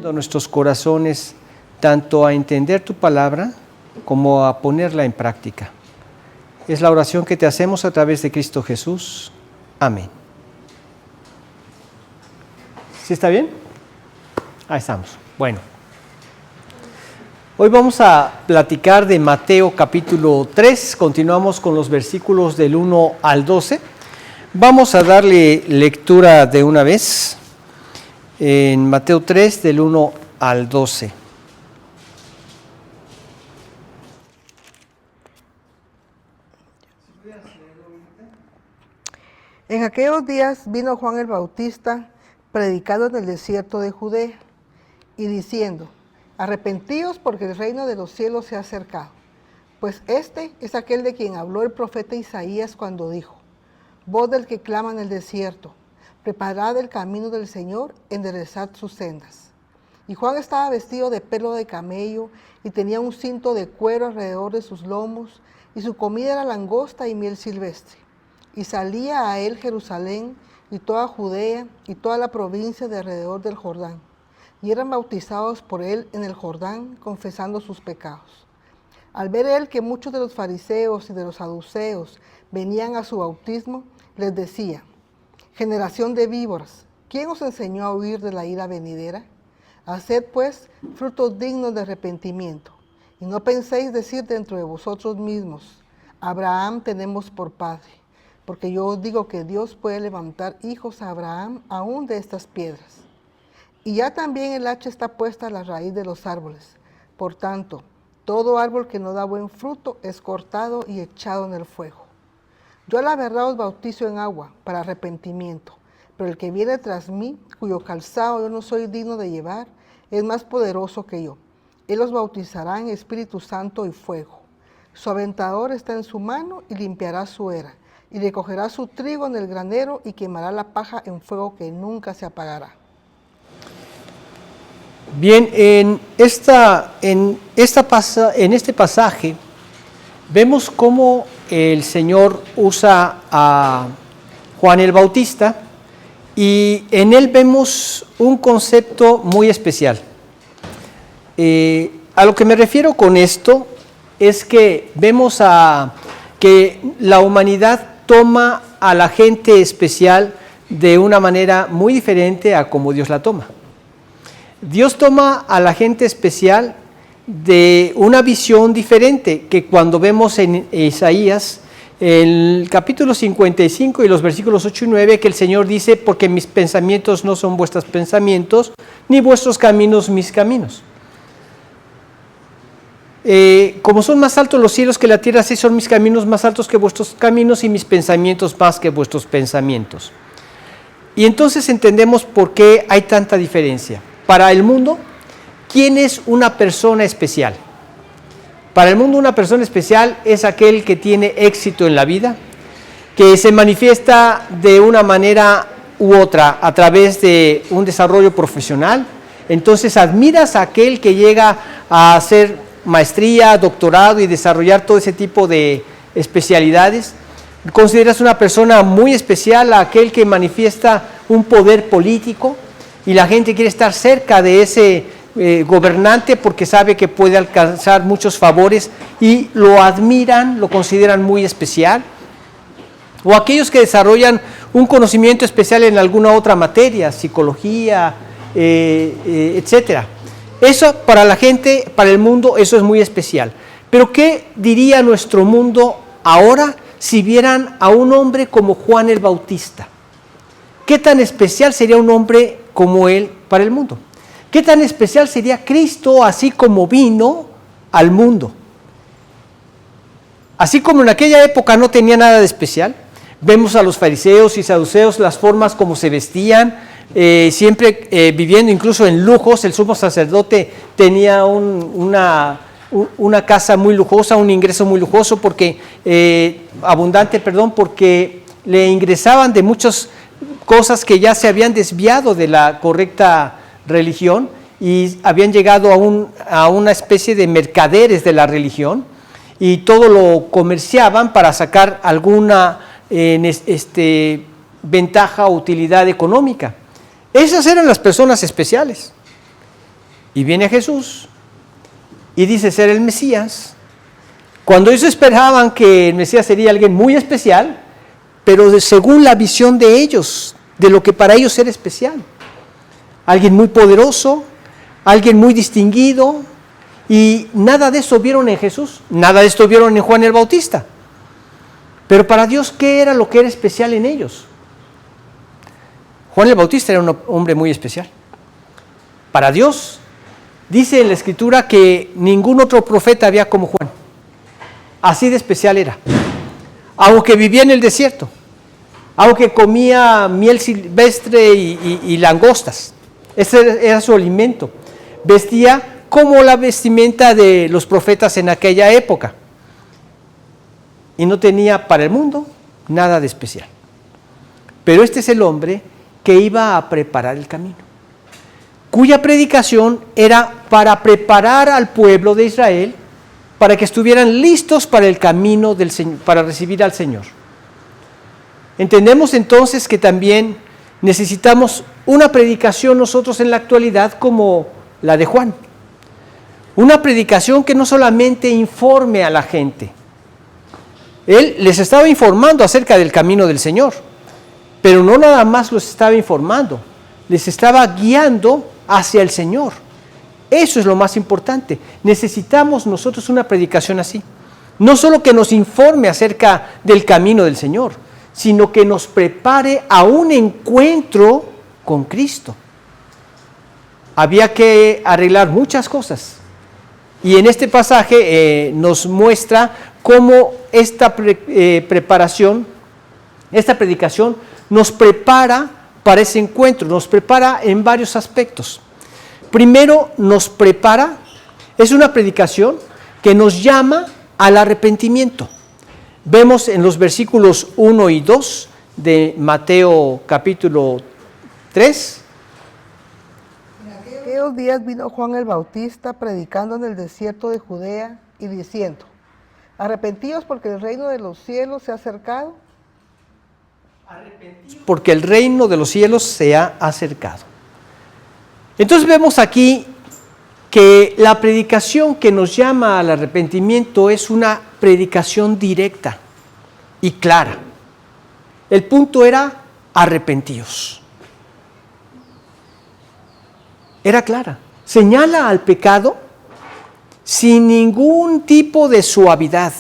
abriendo nuestros corazones tanto a entender tu palabra como a ponerla en práctica. Es la oración que te hacemos a través de Cristo Jesús. Amén. ¿Sí está bien? Ahí estamos. Bueno. Hoy vamos a platicar de Mateo capítulo 3. Continuamos con los versículos del 1 al 12. Vamos a darle lectura de una vez en Mateo 3 del 1 al 12. En aquellos días vino Juan el Bautista predicando en el desierto de Judea y diciendo: arrepentíos porque el reino de los cielos se ha acercado. Pues este es aquel de quien habló el profeta Isaías cuando dijo: voz del que clama en el desierto, preparad el camino del Señor, enderezad sus sendas. Y Juan estaba vestido de pelo de camello y tenía un cinto de cuero alrededor de sus lomos, y su comida era langosta y miel silvestre. Y salía a él Jerusalén y toda Judea y toda la provincia de alrededor del Jordán, y eran bautizados por él en el Jordán, confesando sus pecados. Al ver él que muchos de los fariseos y de los saduceos venían a su bautismo, les decía: generación de víboras, ¿quién os enseñó a huir de la ira venidera? Haced pues frutos dignos de arrepentimiento, y no penséis decir dentro de vosotros mismos: Abraham tenemos por padre, porque yo os digo que Dios puede levantar hijos a Abraham aún de estas piedras. Y ya también el hacha está puesta a la raíz de los árboles. Por tanto, todo árbol que no da buen fruto es cortado y echado en el fuego. Yo a la verdad os bautizo en agua para arrepentimiento, pero el que viene tras mí, cuyo calzado yo no soy digno de llevar, es más poderoso que yo. Él os bautizará en Espíritu Santo y fuego. Su aventador está en su mano y limpiará su era, y recogerá su trigo en el granero y quemará la paja en fuego que nunca se apagará. Bien, en este pasaje vemos cómo el Señor usa a Juan el Bautista y en él vemos un concepto muy especial. A lo que me refiero con esto es que vemos que la humanidad toma a la gente especial de una manera muy diferente a como Dios la toma. Dios toma a la gente especial de una visión diferente que cuando vemos en Isaías, el capítulo 55 y los versículos 8 y 9, que el Señor dice: porque mis pensamientos no son vuestros pensamientos, ni vuestros caminos mis caminos. Como son más altos los cielos que la tierra, así son mis caminos más altos que vuestros caminos y mis pensamientos más que vuestros pensamientos. Y entonces entendemos por qué hay tanta diferencia. Para el mundo, ¿quién es una persona especial? Para el mundo, una persona especial es aquel que tiene éxito en la vida, que se manifiesta de una manera u otra a través de un desarrollo profesional. Entonces admiras a aquel que llega a hacer maestría, doctorado y desarrollar todo ese tipo de especialidades. Consideras una persona muy especial a aquel que manifiesta un poder político y la gente quiere estar cerca de ese gobernante porque sabe que puede alcanzar muchos favores y lo admiran, lo consideran muy especial. O aquellos que desarrollan un conocimiento especial en alguna otra materia, psicología, etcétera. Eso para la gente, para el mundo, eso es muy especial. Pero ¿qué diría nuestro mundo ahora si vieran a un hombre como Juan el Bautista? ¿Qué tan especial sería un hombre como él para el mundo? ¿Qué tan especial sería Cristo así como vino al mundo? Así como en aquella época no tenía nada de especial, vemos a los fariseos y saduceos, las formas como se vestían, siempre viviendo incluso en lujos. El sumo sacerdote tenía una casa muy lujosa, un ingreso muy lujoso, porque porque le ingresaban de muchas cosas que ya se habían desviado de la correcta religión y habían llegado a una especie de mercaderes de la religión, y todo lo comerciaban para sacar alguna ventaja o utilidad económica. Esas eran las personas especiales. Y viene Jesús y dice ser el Mesías. Cuando ellos esperaban que el Mesías sería alguien muy especial, pero según la visión de ellos, de lo que para ellos era especial. Alguien muy poderoso, alguien muy distinguido, y nada de eso vieron en Jesús, nada de esto vieron en Juan el Bautista. Pero para Dios, ¿qué era lo que era especial en ellos? Juan el Bautista era un hombre muy especial. Para Dios, dice en la Escritura que ningún otro profeta había como Juan. Así de especial era. Aunque vivía en el desierto, aunque comía miel silvestre y langostas, ese era su alimento. Vestía como la vestimenta de los profetas en aquella época. Y no tenía para el mundo nada de especial. Pero este es el hombre que iba a preparar el camino, cuya predicación era para preparar al pueblo de Israel para que estuvieran listos para el camino del Señor, para recibir al Señor. Entendemos entonces que también necesitamos una predicación nosotros en la actualidad como la de Juan. Una predicación que no solamente informe a la gente. Él les estaba informando acerca del camino del Señor, pero no nada más los estaba informando, les estaba guiando hacia el Señor. Eso es lo más importante. Necesitamos nosotros una predicación así. No solo que nos informe acerca del camino del Señor, sino que nos prepare a un encuentro con Cristo. Había que arreglar muchas cosas. Y en este pasaje nos muestra cómo esta preparación, esta predicación, nos prepara para ese encuentro, nos prepara en varios aspectos. Primero, nos prepara, es una predicación que nos llama al arrepentimiento. Vemos en los versículos 1 y 2 de Mateo capítulo 3. En aquellos días vino Juan el Bautista predicando en el desierto de Judea y diciendo: arrepentíos porque el reino de los cielos se ha acercado. Porque el reino de los cielos se ha acercado. Entonces vemos aquí que la predicación que nos llama al arrepentimiento es una predicación directa y clara. El punto era arrepentíos. Era clara. Señala al pecado sin ningún tipo de suavidad.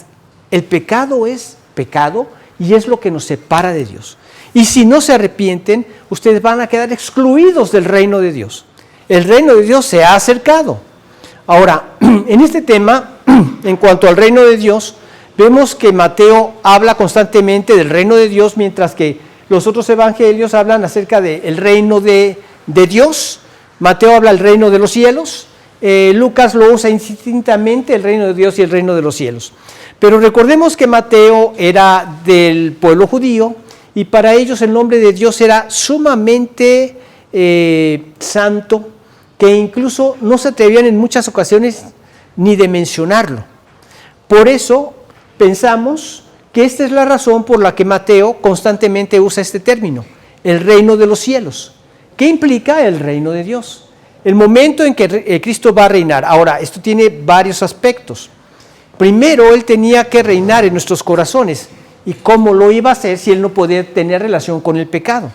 El pecado es pecado y es lo que nos separa de Dios. Y si no se arrepienten, ustedes van a quedar excluidos del reino de Dios. El reino de Dios se ha acercado. Ahora, en este tema, en cuanto al reino de Dios, vemos que Mateo habla constantemente del reino de Dios, mientras que los otros evangelios hablan acerca del reino de Dios. Mateo habla del reino de los cielos, Lucas lo usa indistintamente, el reino de Dios y el reino de los cielos. Pero recordemos que Mateo era del pueblo judío y para ellos el nombre de Dios era sumamente santo, que incluso no se atrevían en muchas ocasiones ni de mencionarlo. Por eso pensamos que esta es la razón por la que Mateo constantemente usa este término, el reino de los cielos. ¿Qué implica el reino de Dios? El momento en que Cristo va a reinar. Ahora, esto tiene varios aspectos. Primero, Él tenía que reinar en nuestros corazones. ¿Y cómo lo iba a hacer si Él no podía tener relación con el pecado?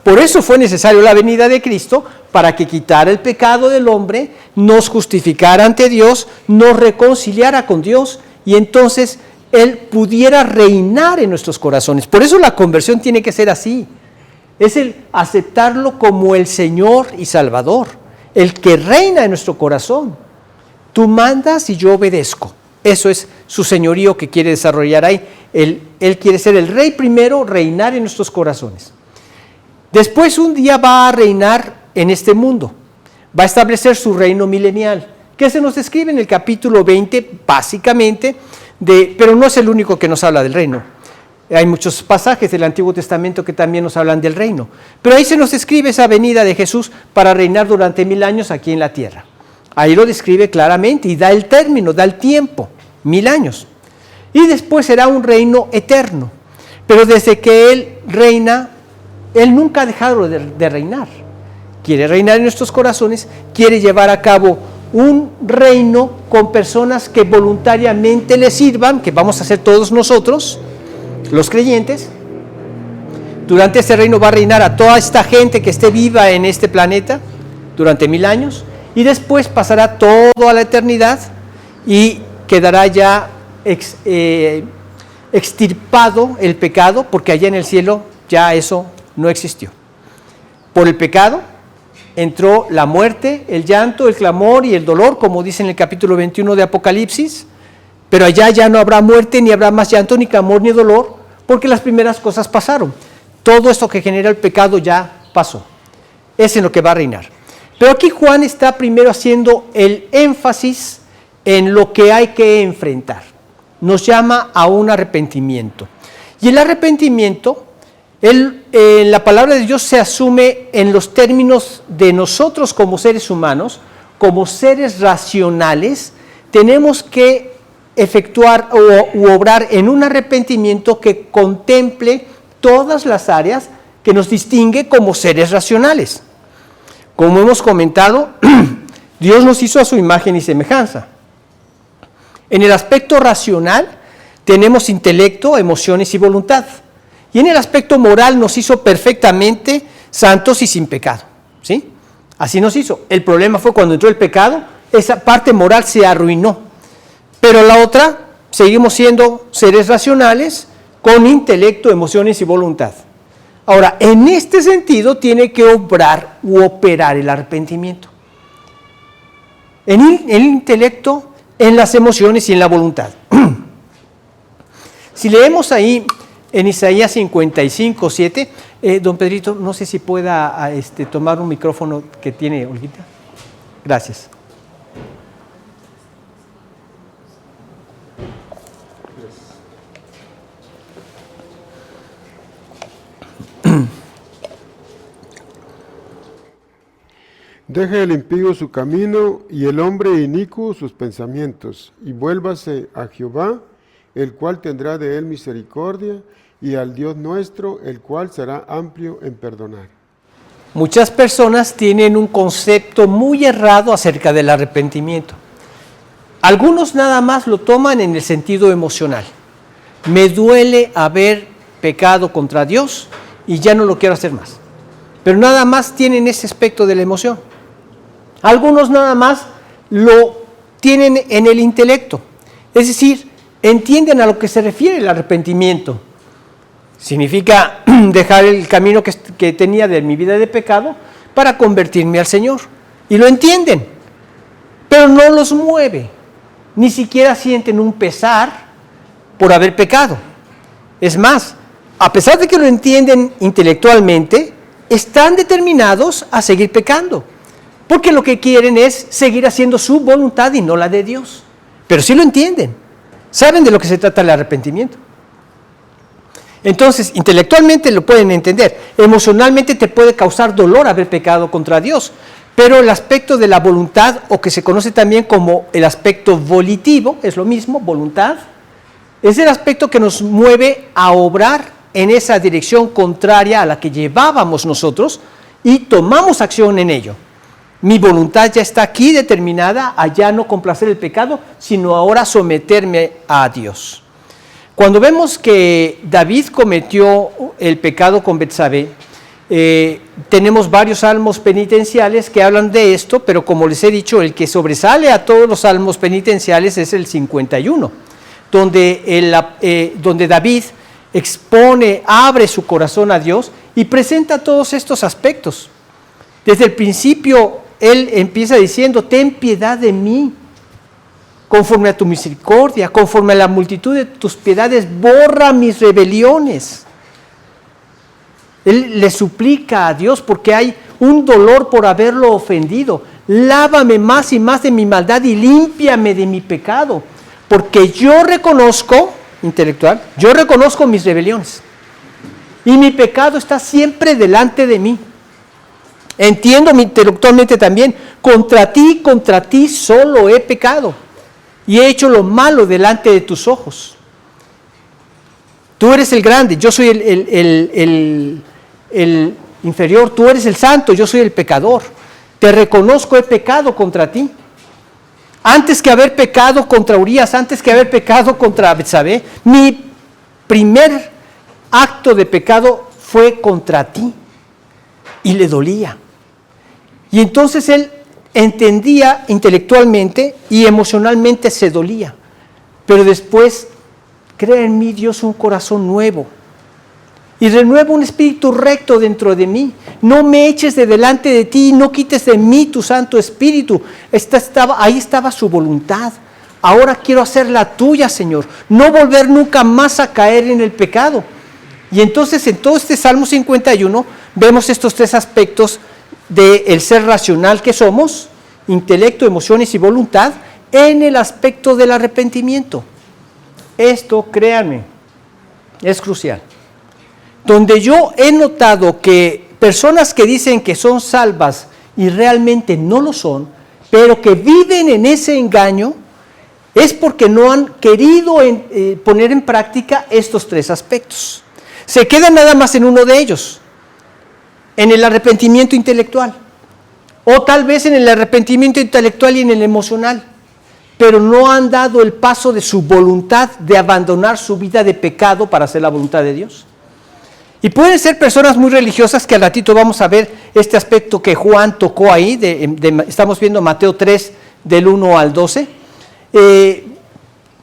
Por eso fue necesario la venida de Cristo, para que quitara el pecado del hombre, nos justificara ante Dios, nos reconciliara con Dios y entonces Él pudiera reinar en nuestros corazones. Por eso la conversión tiene que ser así. Es el aceptarlo como el Señor y Salvador, el que reina en nuestro corazón. Tú mandas y yo obedezco. Eso es su señorío que quiere desarrollar ahí. Él quiere ser el rey primero, reinar en nuestros corazones. Después un día va a reinar en este mundo. Va a establecer su reino milenial, que se nos describe en el capítulo 20, básicamente, pero no es el único que nos habla del reino. Hay muchos pasajes del Antiguo Testamento que también nos hablan del reino. Pero ahí se nos describe esa venida de Jesús para reinar durante 1000 años aquí en la tierra. Ahí lo describe claramente y da el término, da el tiempo, 1000 años. Y después será un reino eterno. Pero desde que Él reina, Él nunca ha dejado de reinar. quiere reinar en nuestros corazones, quiere llevar a cabo un reino con personas que voluntariamente le sirvan, que vamos a ser todos nosotros, los creyentes. Durante este reino va a reinar a toda esta gente que esté viva en este planeta durante 1000 años, y después pasará todo a la eternidad y quedará ya extirpado el pecado, porque allá en el cielo ya eso no existió. Por el pecado entró la muerte, el llanto, el clamor y el dolor, como dice en el capítulo 21 de Apocalipsis, pero allá ya no habrá muerte, ni habrá más llanto, ni clamor, ni dolor, porque las primeras cosas pasaron. Todo esto que genera el pecado ya pasó. Es en lo que va a reinar. Pero aquí Juan está primero haciendo el énfasis en lo que hay que enfrentar. Nos llama a un arrepentimiento. Y el arrepentimiento, la palabra de Dios se asume en los términos de nosotros como seres humanos, como seres racionales. Tenemos que efectuar u obrar en un arrepentimiento que contemple todas las áreas que nos distingue como seres racionales. Como hemos comentado, Dios nos hizo a su imagen y semejanza. En el aspecto racional tenemos intelecto, emociones y voluntad. Y en el aspecto moral nos hizo perfectamente santos y sin pecado, ¿sí? Así nos hizo. El problema fue cuando entró el pecado, esa parte moral se arruinó. Pero la otra, seguimos siendo seres racionales con intelecto, emociones y voluntad. Ahora, en este sentido tiene que obrar u operar el arrepentimiento. En el intelecto, en las emociones y en la voluntad. Si leemos ahí en Isaías 55, 7, don Pedrito, no sé si pueda tomar un micrófono que tiene Olguita. Gracias. Deje el impío su camino y el hombre inicuo sus pensamientos, y vuélvase a Jehová, el cual tendrá de él misericordia, y al Dios nuestro, el cual será amplio en perdonar. Muchas personas tienen un concepto muy errado acerca del arrepentimiento. Algunos nada más lo toman en el sentido emocional. Me duele haber pecado contra Dios y ya no lo quiero hacer más. Pero nada más tienen ese aspecto de la emoción. Algunos nada más lo tienen en el intelecto. Es decir, entienden a lo que se refiere el arrepentimiento. Significa dejar el camino que tenía de mi vida de pecado para convertirme al Señor. Y lo entienden, pero no los mueve. Ni siquiera sienten un pesar por haber pecado. Es más, a pesar de que lo entienden intelectualmente, están determinados a seguir pecando, porque lo que quieren es seguir haciendo su voluntad y no la de Dios. Pero sí lo entienden, saben de lo que se trata el arrepentimiento. Entonces, intelectualmente lo pueden entender, emocionalmente te puede causar dolor haber pecado contra Dios, pero el aspecto de la voluntad, o que se conoce también como el aspecto volitivo, es lo mismo, voluntad, es el aspecto que nos mueve a obrar en esa dirección contraria a la que llevábamos nosotros y tomamos acción en ello. Mi voluntad ya está aquí determinada a ya no complacer el pecado, sino ahora someterme a Dios. Cuando vemos que David cometió el pecado con Betsabé, tenemos varios salmos penitenciales que hablan de esto, pero como les he dicho, el que sobresale a todos los salmos penitenciales es el 51, donde David expone, abre su corazón a Dios y presenta todos estos aspectos. Desde el principio, él empieza diciendo, ten piedad de mí, conforme a tu misericordia, conforme a la multitud de tus piedades, borra mis rebeliones. Él le suplica a Dios porque hay un dolor por haberlo ofendido. Lávame más y más de mi maldad y límpiame de mi pecado, porque yo reconozco, intelectual, yo reconozco mis rebeliones y mi pecado está siempre delante de mí. Entiendo intelectualmente también, contra ti solo he pecado y he hecho lo malo delante de tus ojos. Tú eres el grande, yo soy inferior, tú eres el santo, yo soy el pecador. Te reconozco, he pecado contra ti. Antes que haber pecado contra Urías, antes que haber pecado contra Betsabé, mi primer acto de pecado fue contra ti. Y le dolía. Y entonces él entendía intelectualmente y emocionalmente se dolía. Pero después, crea en mí, Dios, un corazón nuevo. Y renueva un espíritu recto dentro de mí. No me eches de delante de ti, no quites de mí tu Santo Espíritu. Ahí estaba su voluntad. Ahora quiero hacer la tuya, Señor. No volver nunca más a caer en el pecado. Y entonces en todo este Salmo 51 vemos estos tres aspectos del ser racional que somos, intelecto, emociones y voluntad, en el aspecto del arrepentimiento. Esto, créanme, es crucial. Donde yo he notado que personas que dicen que son salvas y realmente no lo son, pero que viven en ese engaño, es porque no han querido poner en práctica estos tres aspectos. Se quedan nada más en uno de ellos, en el arrepentimiento intelectual, o tal vez en el arrepentimiento intelectual y en el emocional, pero no han dado el paso de su voluntad de abandonar su vida de pecado para hacer la voluntad de Dios. Y pueden ser personas muy religiosas, que al ratito vamos a ver este aspecto que Juan tocó ahí, estamos viendo Mateo 3, del 1 al 12.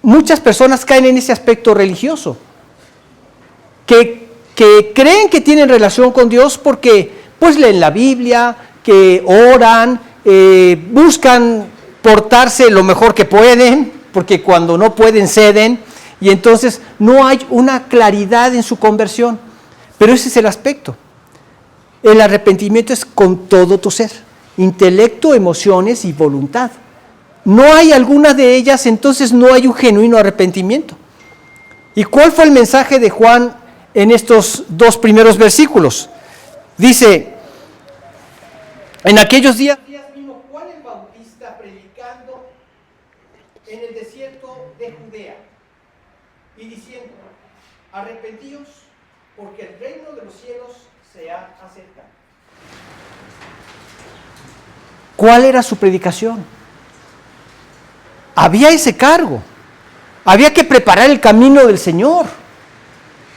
Muchas personas caen en ese aspecto religioso, que creen que tienen relación con Dios porque pues leen la Biblia, que oran, buscan portarse lo mejor que pueden, porque cuando no pueden ceden, y entonces no hay una claridad en su conversión. Pero ese es el aspecto. El arrepentimiento es con todo tu ser, intelecto, emociones y voluntad. No hay alguna de ellas, entonces no hay un genuino arrepentimiento. ¿Y cuál fue el mensaje de Juan en estos dos primeros versículos? Dice, en aquellos días vino Juan el Bautista predicando en el desierto de Judea y diciendo, arrepentíos, porque el reino de los cielos se ha acercado. ¿Cuál era su predicación? Había ese cargo. Había que preparar el camino del Señor.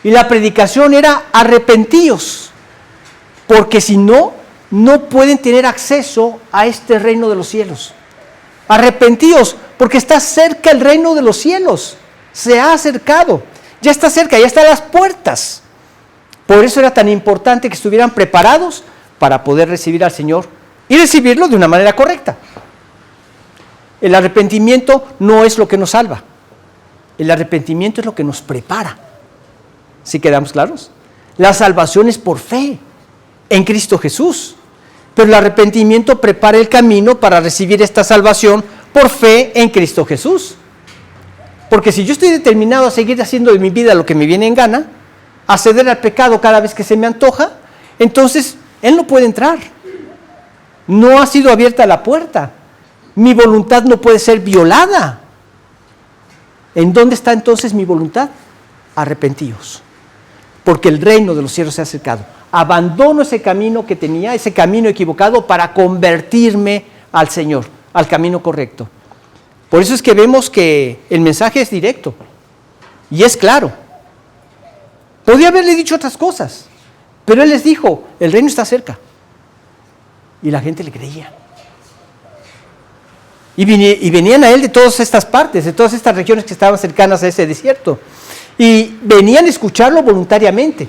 Y la predicación era arrepentíos, porque si no, no pueden tener acceso a este reino de los cielos. Arrepentíos, porque está cerca el reino de los cielos. Se ha acercado. Ya está cerca, ya está a las puertas. Por eso era tan importante que estuvieran preparados para poder recibir al Señor y recibirlo de una manera correcta. El arrepentimiento no es lo que nos salva. El arrepentimiento es lo que nos prepara. ¿Sí quedamos claros? La salvación es por fe en Cristo Jesús. Pero el arrepentimiento prepara el camino para recibir esta salvación por fe en Cristo Jesús. Porque si yo estoy determinado a seguir haciendo de mi vida lo que me viene en gana, a ceder al pecado cada vez que se me antoja, entonces Él no puede entrar. No ha sido abierta la puerta. Mi voluntad no puede ser violada. ¿En dónde está entonces mi voluntad? Arrepentíos, porque el reino de los cielos se ha acercado. Abandono ese camino que tenía, ese camino equivocado, para convertirme al Señor, al camino correcto. Por eso es que vemos que el mensaje es directo y es claro. Podía haberle dicho otras cosas, pero Él les dijo, el reino está cerca. Y la gente le creía. Y venían a Él de todas estas partes, de todas estas regiones que estaban cercanas a ese desierto. Y venían a escucharlo voluntariamente.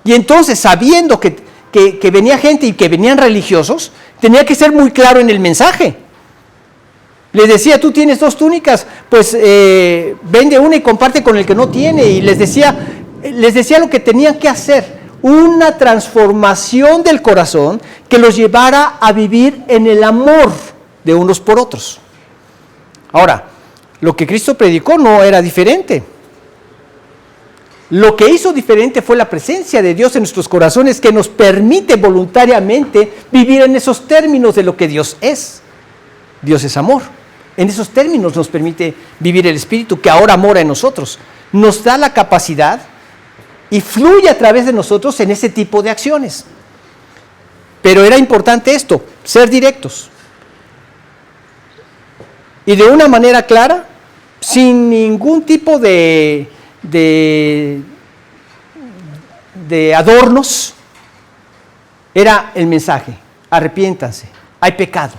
Y entonces, sabiendo que venía gente y que venían religiosos, tenía que ser muy claro en el mensaje. Les decía, tú tienes 2 túnicas, pues vende una y comparte con el que no tiene. Y les decía lo que tenían que hacer, una transformación del corazón que los llevara a vivir en el amor de unos por otros. Ahora, lo que Cristo predicó no era diferente. Lo que hizo diferente fue la presencia de Dios en nuestros corazones, que nos permite voluntariamente vivir en esos términos de lo que Dios es. Dios es amor. En esos términos nos permite vivir el Espíritu que ahora mora en nosotros. Nos da la capacidad y fluye a través de nosotros en ese tipo de acciones. Pero era importante esto, ser directos. Y de una manera clara, sin ningún tipo de adornos, era el mensaje: arrepiéntanse, hay pecado,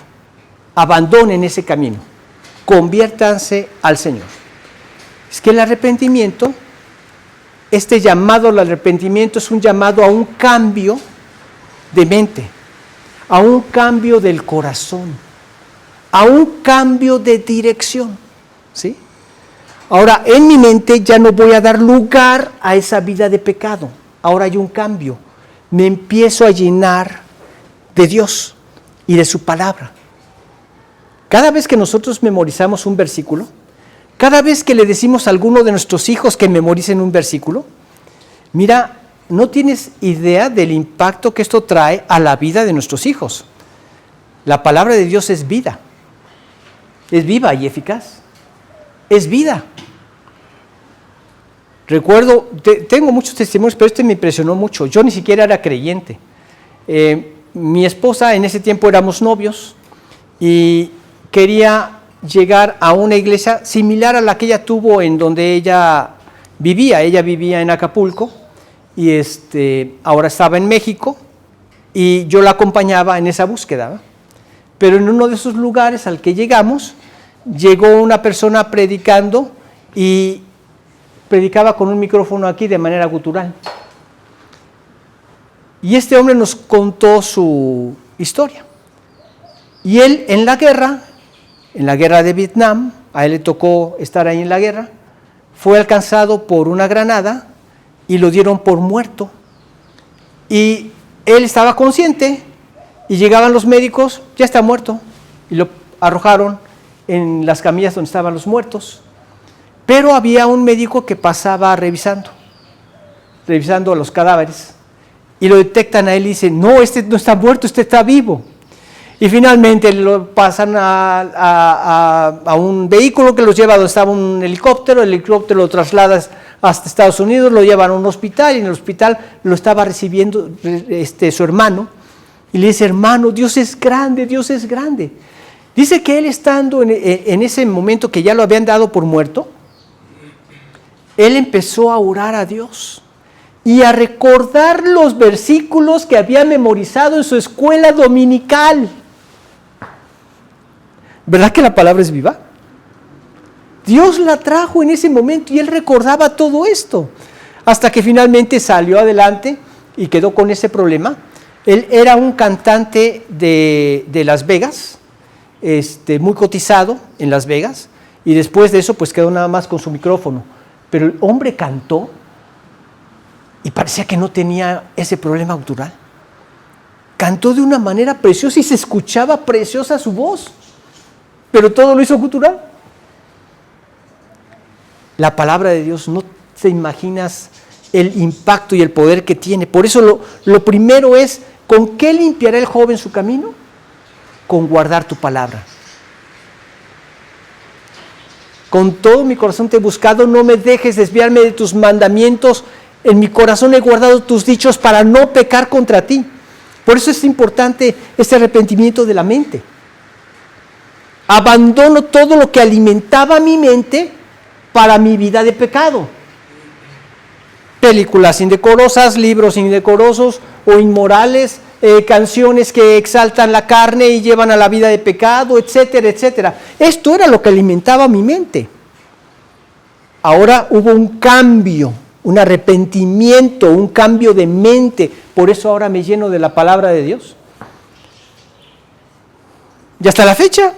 abandonen ese camino, conviértanse al Señor. Es que el arrepentimiento, este llamado al arrepentimiento es un llamado a un cambio de mente, a un cambio del corazón, a un cambio de dirección, ¿sí? Ahora, en mi mente ya no voy a dar lugar a esa vida de pecado. Ahora hay un cambio. Me empiezo a llenar de Dios y de su palabra. Cada vez que nosotros memorizamos un versículo, cada vez que le decimos a alguno de nuestros hijos que memoricen un versículo, mira, no tienes idea del impacto que esto trae a la vida de nuestros hijos. La palabra de Dios es vida. Es viva y eficaz. Es vida. Recuerdo, tengo muchos testimonios, pero este me impresionó mucho. Yo ni siquiera era creyente. Mi esposa, en ese tiempo éramos novios y quería llegar a una iglesia similar a la que ella tuvo en donde ella vivía. Ella vivía en Acapulco y ahora estaba en México y yo la acompañaba en esa búsqueda, ¿no? Pero en uno de esos lugares al que llegamos, llegó una persona predicando y predicaba con un micrófono aquí de manera gutural. Y este hombre nos contó su historia. Y él en la guerra de Vietnam, a él le tocó estar ahí en la guerra, fue alcanzado por una granada y lo dieron por muerto. Y él estaba consciente y llegaban los médicos, ya está muerto, y lo arrojaron en las camillas donde estaban los muertos. Pero había un médico que pasaba revisando a los cadáveres, y lo detectan a él y dicen: no, este no está muerto, este está vivo. Y finalmente lo pasan a un vehículo que los lleva donde estaba un helicóptero, el helicóptero lo traslada hasta Estados Unidos, lo llevan a un hospital, y en el hospital lo estaba recibiendo su hermano, y le dice: hermano, Dios es grande, Dios es grande. Dice que él, estando en ese momento que ya lo habían dado por muerto, él empezó a orar a Dios y a recordar los versículos que había memorizado en su escuela dominical. ¿Verdad que la palabra es viva? Dios la trajo en ese momento y él recordaba todo esto, hasta que finalmente salió adelante y quedó con ese problema. Él era un cantante de Las Vegas, muy cotizado en Las Vegas, y después de eso pues quedó nada más con su micrófono. Pero el hombre cantó y parecía que no tenía ese problema gutural. Cantó de una manera preciosa y se escuchaba preciosa su voz, pero todo lo hizo gutural. La palabra de Dios, no te imaginas el impacto y el poder que tiene. Por eso lo primero es: ¿con qué limpiará el joven su camino? Con guardar tu palabra. Con todo mi corazón te he buscado, no me dejes desviarme de tus mandamientos. En mi corazón he guardado tus dichos para no pecar contra ti. Por eso es importante este arrepentimiento de la mente. Abandono todo lo que alimentaba mi mente para mi vida de pecado. Películas indecorosas, libros indecorosos o inmorales, canciones que exaltan la carne y llevan a la vida de pecado, etcétera, etcétera. Esto era lo que alimentaba mi mente. Ahora hubo un cambio, un arrepentimiento, un cambio de mente. Por eso ahora me lleno de la palabra de Dios. Y hasta la fecha,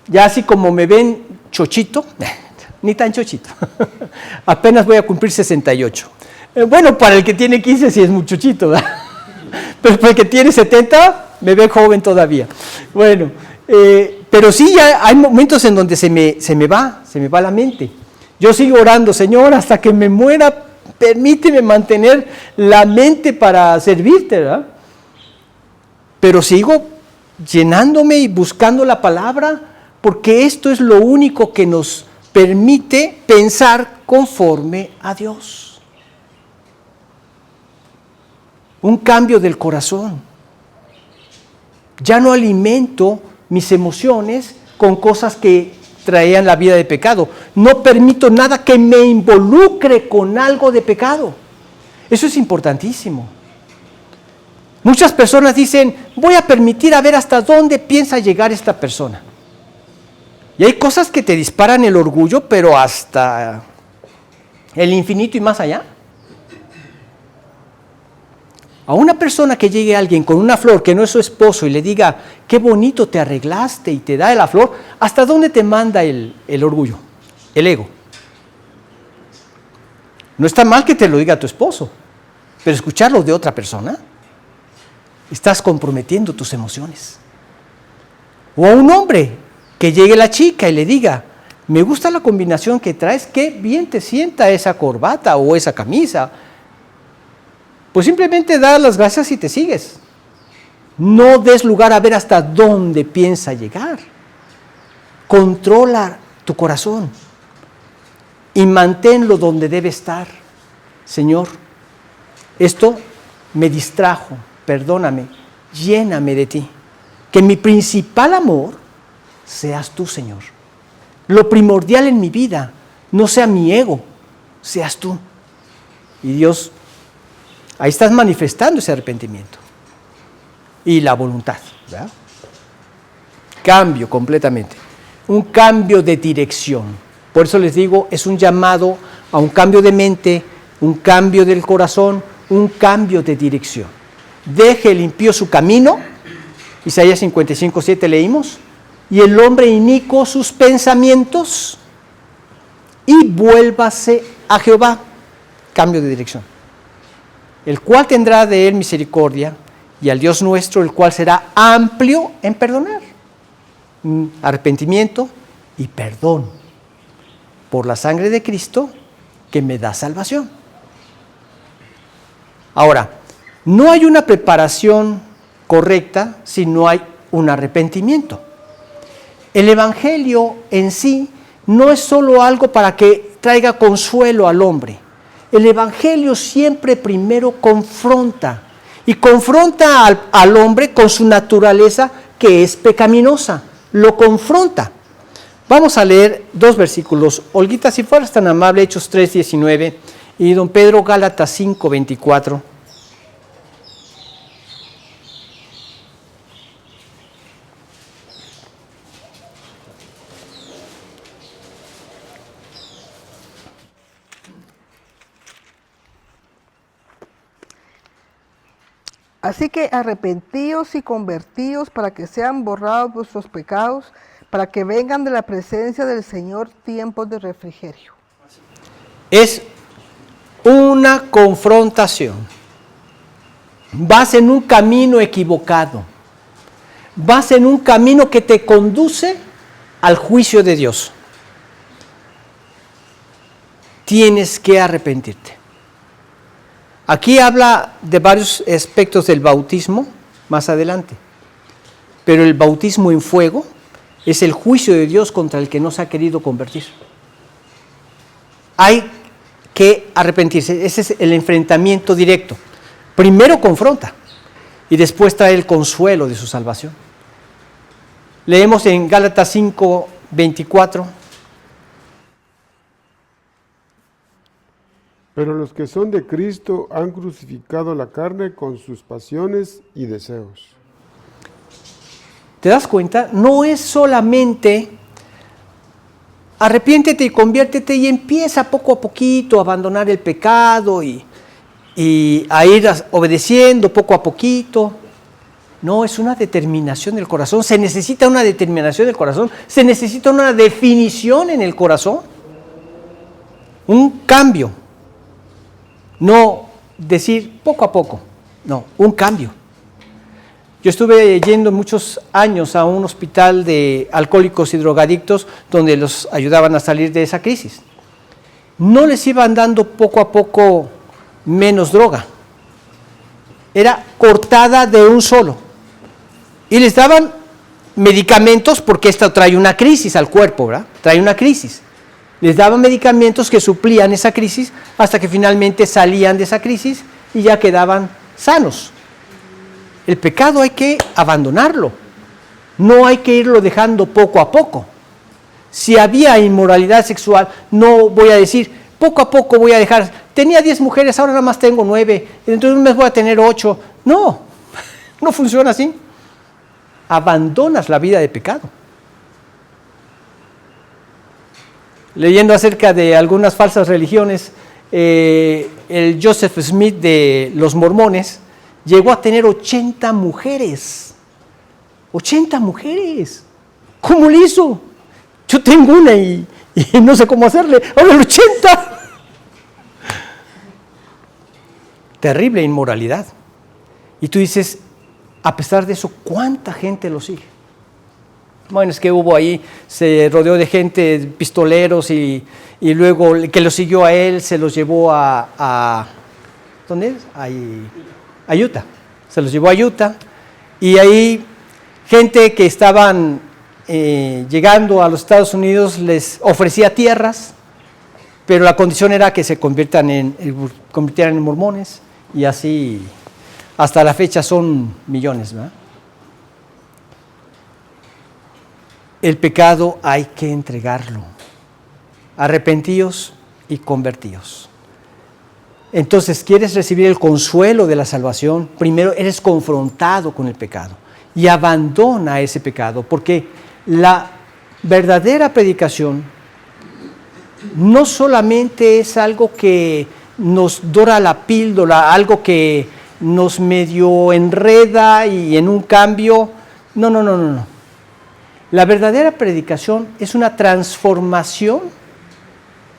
ya así como me ven chochito, ni tan chochito, apenas voy a cumplir 68. Bueno, para el que tiene 15 sí es muy chochito, ¿verdad? Pero para el que tiene 70 me ve joven todavía. Bueno, pero sí, ya hay momentos en donde se me va la mente. Yo sigo orando: Señor, hasta que me muera, permíteme mantener la mente para servirte, ¿verdad? Pero sigo llenándome y buscando la palabra, porque esto es lo único que nos permite pensar conforme a Dios. un cambio del corazón. Ya no alimento mis emociones con cosas que traían la vida de pecado. No permito nada que me involucre con algo de pecado. Eso es importantísimo. Muchas personas dicen, voy a permitir a ver hasta dónde piensa llegar esta persona. Y hay cosas que te disparan el orgullo, pero hasta el infinito y más allá. A una persona que llegue alguien con una flor que no es su esposo y le diga, qué bonito te arreglaste y te da la flor, ¿hasta dónde te manda el orgullo, el ego? No está mal que te lo diga tu esposo, pero escucharlo de otra persona, estás comprometiendo tus emociones. O a un hombre que llegue la chica y le diga, me gusta la combinación que traes, qué bien te sienta esa corbata o esa camisa. Pues simplemente da las gracias y te sigues. No des lugar a ver hasta dónde piensa llegar. Controla tu corazón y manténlo donde debe estar. Señor, esto me distrajo, perdóname, lléname de ti. Que mi principal amor seas tú, Señor. Lo primordial en mi vida no sea mi ego, seas tú. Y Dios, ahí estás manifestando ese arrepentimiento y la voluntad, ¿verdad? Cambio completamente, un cambio de dirección. Por eso les digo, es un llamado a un cambio de mente, un cambio del corazón, un cambio de dirección. Deje el impío su camino, Isaías 55:7 leímos, y el hombre inicuo sus pensamientos, y vuélvase a Jehová, cambio de dirección, el cual tendrá de él misericordia, y al Dios nuestro, el cual será amplio en perdonar. Arrepentimiento y perdón por la sangre de Cristo que me da salvación. Ahora, no hay una preparación correcta si no hay un arrepentimiento. El Evangelio en sí no es solo algo para que traiga consuelo al hombre. El Evangelio siempre primero confronta, y confronta al hombre con su naturaleza que es pecaminosa. Lo confronta. Vamos a leer 2 versículos. Olguita, si fueras tan amable, Hechos 3:19 y don Pedro, Gálatas 5:24. Así que arrepentíos y convertíos para que sean borrados vuestros pecados, para que vengan de la presencia del Señor tiempos de refrigerio. Es una confrontación. Vas en un camino equivocado. Vas en un camino que te conduce al juicio de Dios. Tienes que arrepentirte. Aquí habla de varios aspectos del bautismo más adelante, pero el bautismo en fuego es el juicio de Dios contra el que no se ha querido convertir. Hay que arrepentirse, ese es el enfrentamiento directo. Primero confronta y después trae el consuelo de su salvación. Leemos en Gálatas 5:24. Pero los que son de Cristo han crucificado la carne con sus pasiones y deseos. ¿Te das cuenta? No es solamente arrepiéntete y conviértete y empieza poco a poquito a abandonar el pecado y a ir obedeciendo poco a poquito. No, es una determinación del corazón. Se necesita una determinación del corazón. Se necesita una definición en el corazón. Un cambio. No decir poco a poco, no, un cambio. Yo estuve yendo muchos años a un hospital de alcohólicos y drogadictos donde los ayudaban a salir de esa crisis. No les iban dando poco a poco menos droga. Era cortada de un solo. Y les daban medicamentos porque esto trae una crisis al cuerpo, ¿verdad? Trae una crisis. Les daban medicamentos que suplían esa crisis hasta que finalmente salían de esa crisis y ya quedaban sanos. El pecado hay que abandonarlo, no hay que irlo dejando poco a poco. Si había inmoralidad sexual, no voy a decir, poco a poco voy a dejar, tenía 10 mujeres, ahora nada más tengo 9, dentro de un mes voy a tener 8. No, no funciona así. Abandonas la vida de pecado. Leyendo acerca de algunas falsas religiones, el Joseph Smith de los mormones llegó a tener 80 mujeres. 80 mujeres. ¿Cómo le hizo? Yo tengo una y no sé cómo hacerle. Ahora el 80. Terrible inmoralidad. Y tú dices, a pesar de eso, ¿cuánta gente lo sigue? Bueno, es que hubo ahí, se rodeó de gente, pistoleros, y luego el que lo siguió a él se los llevó a ¿dónde es? A Utah. Se los llevó a Utah, y ahí gente que estaban llegando a los Estados Unidos les ofrecía tierras, pero la condición era que se convirtieran en mormones, y así hasta la fecha son millones, ¿verdad? El pecado hay que entregarlo. Arrepentíos y convertíos. Entonces, ¿quieres recibir el consuelo de la salvación? Primero eres confrontado con el pecado y abandona ese pecado, porque la verdadera predicación no solamente es algo que nos dora la píldora, algo que nos medio enreda y en un cambio. No. La verdadera predicación es una transformación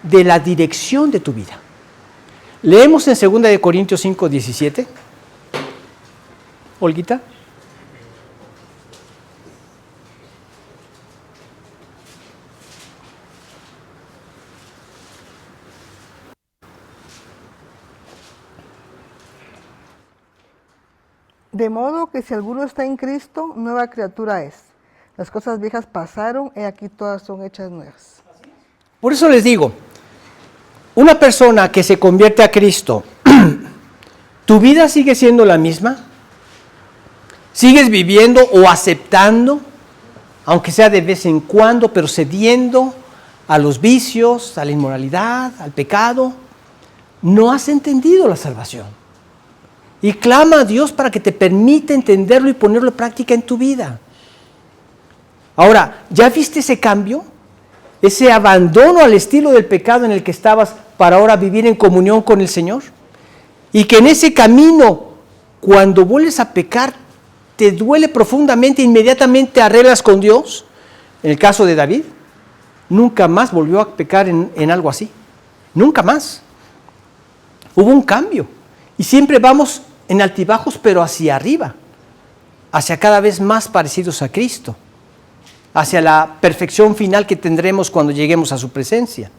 de la dirección de tu vida. Leemos en 2 Corintios 5:17. Olguita. De modo que si alguno está en Cristo, nueva criatura es. Las cosas viejas pasaron, y aquí todas son hechas nuevas. Por eso les digo, una persona que se convierte a Cristo, ¿tu vida sigue siendo la misma? ¿Sigues viviendo o aceptando, aunque sea de vez en cuando, pero cediendo a los vicios, a la inmoralidad, al pecado? No has entendido la salvación. Y clama a Dios para que te permita entenderlo y ponerlo en práctica en tu vida. Ahora, ¿ya viste ese cambio? Ese abandono al estilo del pecado en el que estabas para ahora vivir en comunión con el Señor. Y que en ese camino, cuando vuelves a pecar, te duele profundamente, inmediatamente arreglas con Dios. En el caso de David, nunca más volvió a pecar en algo así. Nunca más. Hubo un cambio. Y siempre vamos en altibajos, pero hacia arriba. Hacia cada vez más parecidos a Cristo. Hacia la perfección final que tendremos cuando lleguemos a su presencia.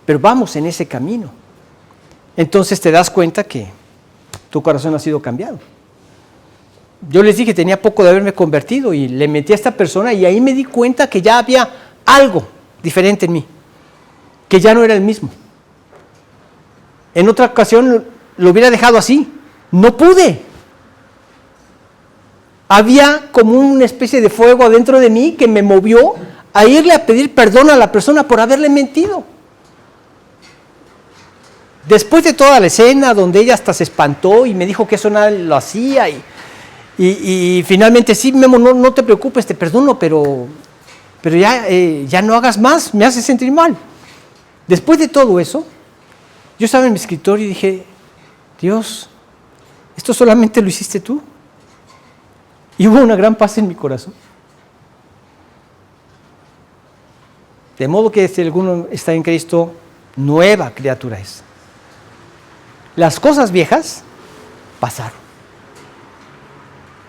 Pero vamos en ese camino. Entonces te das cuenta que tu corazón ha sido cambiado. Yo les dije, tenía poco de haberme convertido y le metí a esta persona y ahí me di cuenta que ya había algo diferente en mí, que ya no era el mismo. En otra ocasión lo hubiera dejado así, no pude. Había como una especie de fuego adentro de mí que me movió a irle a pedir perdón a la persona por haberle mentido. Después de toda la escena donde ella hasta se espantó y me dijo que eso nada lo hacía y finalmente, sí, Memo, no te preocupes, te perdono, pero ya no hagas más, me hace sentir mal. Después de todo eso, yo estaba en mi escritorio y dije, Dios, ¿esto solamente lo hiciste tú? Y hubo una gran paz en mi corazón. De modo que si alguno está en Cristo, nueva criatura es. Las cosas viejas pasaron.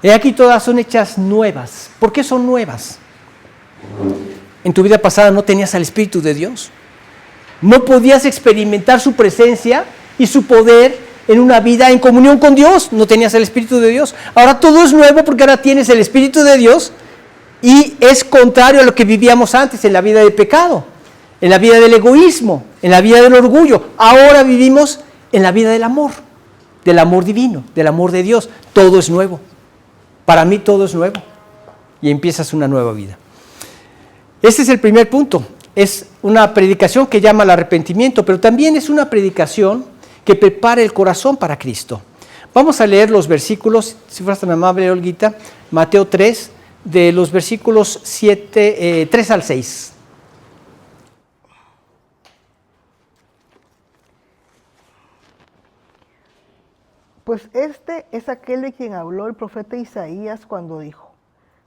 He aquí todas son hechas nuevas. ¿Por qué son nuevas? En tu vida pasada no tenías al Espíritu de Dios. No podías experimentar su presencia y su poder en una vida en comunión con Dios. No tenías el Espíritu de Dios. Ahora todo es nuevo porque ahora tienes el Espíritu de Dios y es contrario a lo que vivíamos antes en la vida del pecado, en la vida del egoísmo, en la vida del orgullo. Ahora vivimos en la vida del amor. del amor divino, del amor de Dios. Todo es nuevo. Para mí todo es nuevo. Y empiezas una nueva vida. Este es el primer punto. Es una predicación que llama al arrepentimiento, pero también es una predicación que prepara el corazón para Cristo. Vamos a leer los versículos, si fueras tan amable, Olguita, Mateo 3, de los versículos 3 al 6. Pues este es aquel de quien habló el profeta Isaías cuando dijo: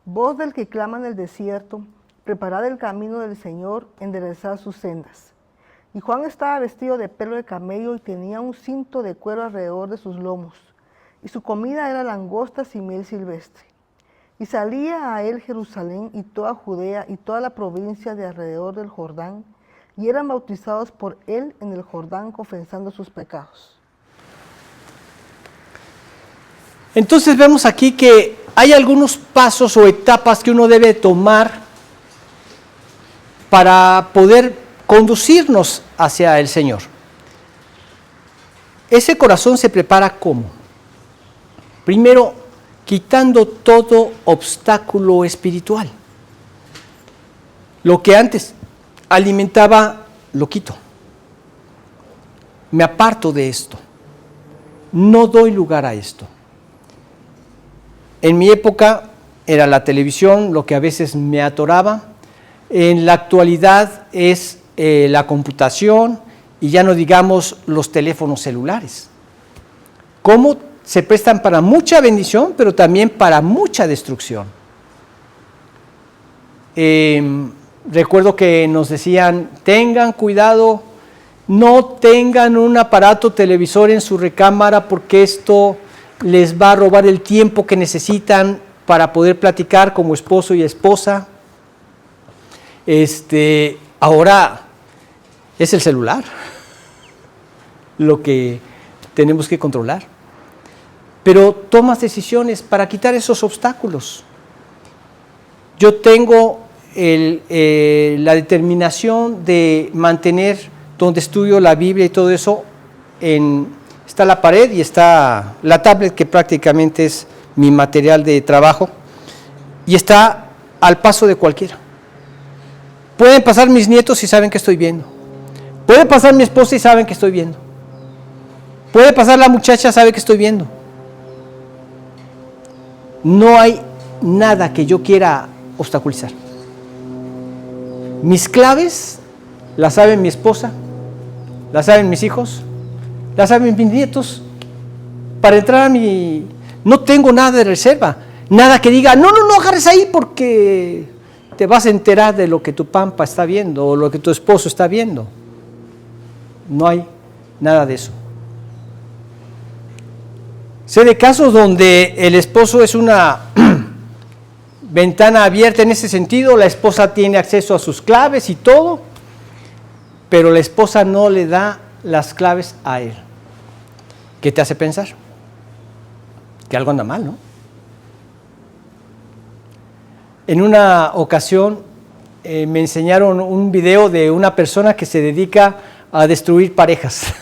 voz del que clama en el desierto, preparad el camino del Señor, enderezad sus sendas. Y Juan estaba vestido de pelo de camello y tenía un cinto de cuero alrededor de sus lomos, y su comida era langostas y miel silvestre. Y salía a él Jerusalén y toda Judea y toda la provincia de alrededor del Jordán, y eran bautizados por él en el Jordán, confesando sus pecados. Entonces vemos aquí que hay algunos pasos o etapas que uno debe tomar para poder conducirnos hacia el Señor. Ese corazón se prepara ¿cómo? Primero, quitando todo obstáculo espiritual. Lo que antes alimentaba, lo quito. Me aparto de esto. No doy lugar a esto. En mi época era la televisión lo que a veces me atoraba. En la actualidad es la computación y ya no digamos los teléfonos celulares. ¿Cómo se prestan para mucha bendición, pero también para mucha destrucción? Recuerdo que nos decían, tengan cuidado, no tengan un aparato televisor en su recámara porque esto les va a robar el tiempo que necesitan para poder platicar como esposo y esposa. Ahora es el celular lo que tenemos que controlar. Pero tomas decisiones para quitar esos obstáculos. Yo tengo la determinación de mantener donde estudio la Biblia y todo eso, está la pared y está la tablet, que prácticamente es mi material de trabajo, y está al paso de cualquiera. Pueden pasar mis nietos y saben que estoy viendo. Puede pasar mi esposa y saben que estoy viendo. Puede pasar la muchacha, sabe que estoy viendo. No hay nada que yo quiera obstaculizar. Mis claves las saben mi esposa, las saben mis hijos, las saben mis nietos. Para entrar a mi... No tengo nada de reserva, nada que diga, no agarres ahí porque te vas a enterar de lo que tu pampa está viendo o lo que tu esposo está viendo. No hay nada de eso. Sé de casos donde el esposo es una ventana abierta en ese sentido, la esposa tiene acceso a sus claves y todo, pero la esposa no le da las claves a él. ¿Qué te hace pensar? Que algo anda mal, ¿no? En una ocasión me enseñaron un video de una persona que se dedica a destruir parejas.